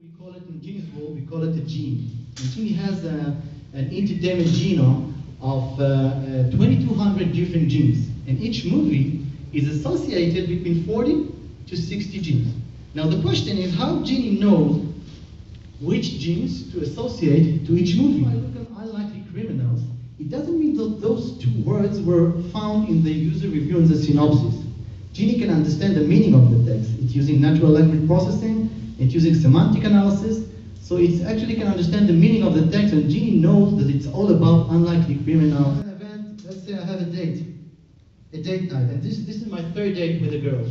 We call it in Jinni's world, we call it a gene. And Jinni has an entertainment genome of 2,200 different genes. And each movie is associated between 40 to 60 genes. Now the question is how Jinni knows which genes to associate to each movie. If I look at unlikely criminals, it doesn't mean that those two words were found in the user review and the synopsis. Jinni can understand the meaning of the text. It's using natural language processing, it's using semantic analysis, so it actually can understand the meaning of the text, and Jinni knows that it's all about unlikely criminal. An event, let's say I have a date night, and this is my third date with a girl.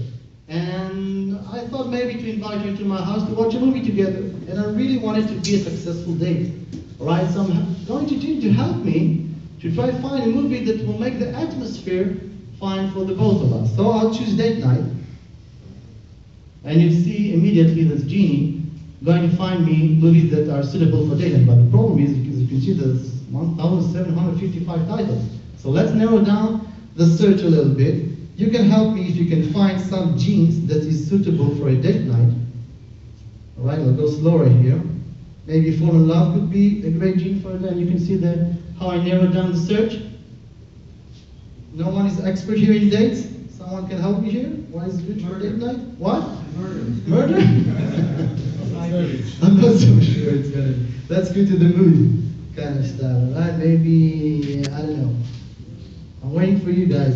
And I thought maybe to invite her to my house to watch a movie together, and I really wanted to be a successful date. Alright, so I'm going to Jinni to help me to try to find a movie that will make the atmosphere fine for the both of us. So I'll choose date night. And you see immediately that Jinni going to find me movies that are suitable for date night. But the problem is, because you can see there's 1,755 titles. So let's narrow down the search a little bit. You can help me if you can find some genes that is suitable for a date night. Alright, I'll go slower here. Maybe Fall in Love could be a great gene for that. You can see how I narrowed down the search. No one is expert here in dates. Someone can help me here? What is good for date night? What? Murder? I'm not so sure it's gonna be. Let's go to the mood kind of style, right? Maybe, I don't know. I'm waiting for you guys.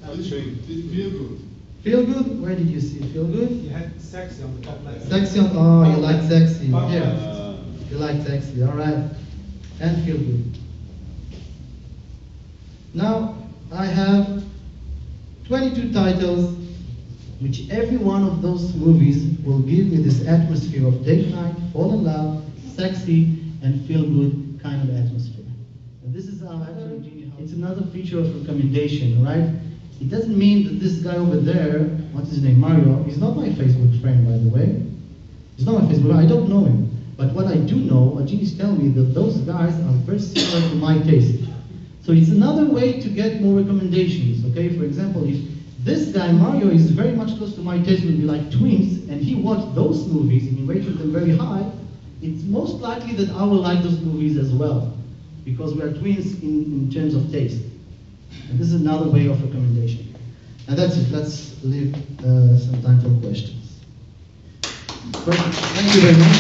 Feel good. Feel good? Where did you see feel good? You had sexy on the top left. Sexy on, oh, you like sexy. Yeah. You like sexy, alright. And feel good. Now, I have 22 titles, which every one of those movies will give me this atmosphere of date night, fall in love, sexy, and feel good kind of atmosphere. And this is how actually Jinni helps. It's another feature of recommendation, right? It doesn't mean that this guy over there, what's his name, Mario, he's not my Facebook friend, by the way. He's not my Facebook friend, I don't know him. But what I do know, what Jinni's telling me, that those guys are very similar to my taste. So it's another way to get more recommendations, okay? For example, if this guy, Mario, is very much close to my taste, would be like twins, and he watched those movies and he rated them very high, it's most likely that I will like those movies as well, because we are twins in terms of taste. And this is another way of recommendation. And that's it. Let's leave some time for questions. Perfect. Thank you very much.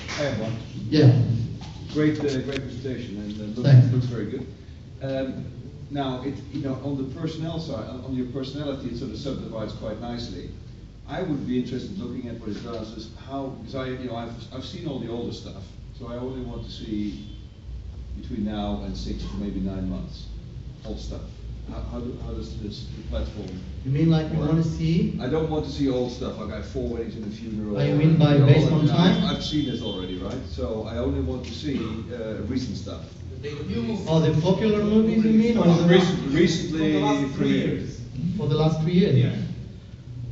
I have one. Yeah. Great presentation, and looks very good. Now, on the personnel side, on your personality, it sort of subdivides quite nicely. I would be interested in looking at what it does is how, because I've seen all the older stuff, so I only want to see between now and 6 to maybe 9 months, old stuff. How does this platform? You mean like you want to see? I don't want to see old stuff, like I have 4 weddings and a funeral. You mean by based on time? I've seen this already, right? So I only want to see recent stuff. Oh, the popular movies you mean? Or Recently premiered. For the last 3 years? Yeah.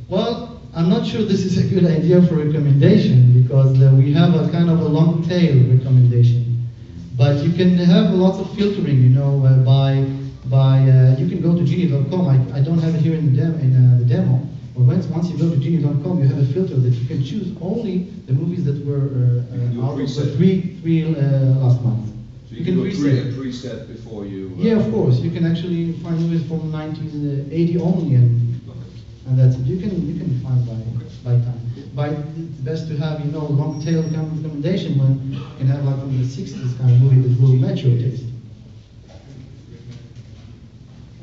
Well, I'm not sure this is a good idea for recommendation, because we have a kind of a long tail recommendation. But you can have lots of filtering, you can go to Jinni.com. I don't have it here in the demo. But once you go to Jinni.com, you have a filter that you can choose only the movies that were out of the three last month. So you can do a preset before you... yeah, of course. You can actually find movies from 1980 only, and that's it. You can find by time. But it's best to have, long tail kind of recommendation when you can have like from the 60s kind of movie that will match your taste.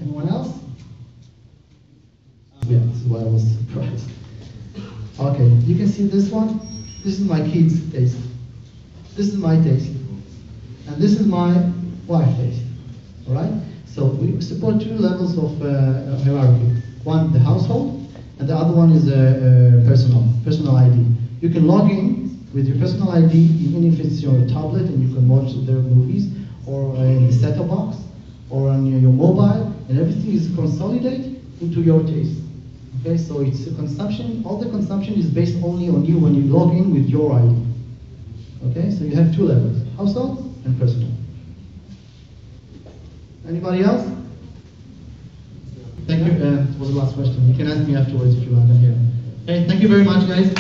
Anyone else? Yeah, this is why I was surprised. Okay, you can see this one. This is my kids' taste. This is my taste. And this is my wife's taste. Alright? So we support 2 levels of hierarchy. One, the household, and the other one is personal ID. You can log in with your personal ID, even if it's your tablet and you can watch their movies, or in the set-top box, or on your mobile, and everything is consolidated into your taste. Okay, so it's a consumption, all the consumption is based only on you when you log in with your ID. Okay, so you have 2 levels, household and personal. Anybody else? Thank you. What was the last question? You can ask me afterwards if you want. I'm here. Okay, thank you very much, guys.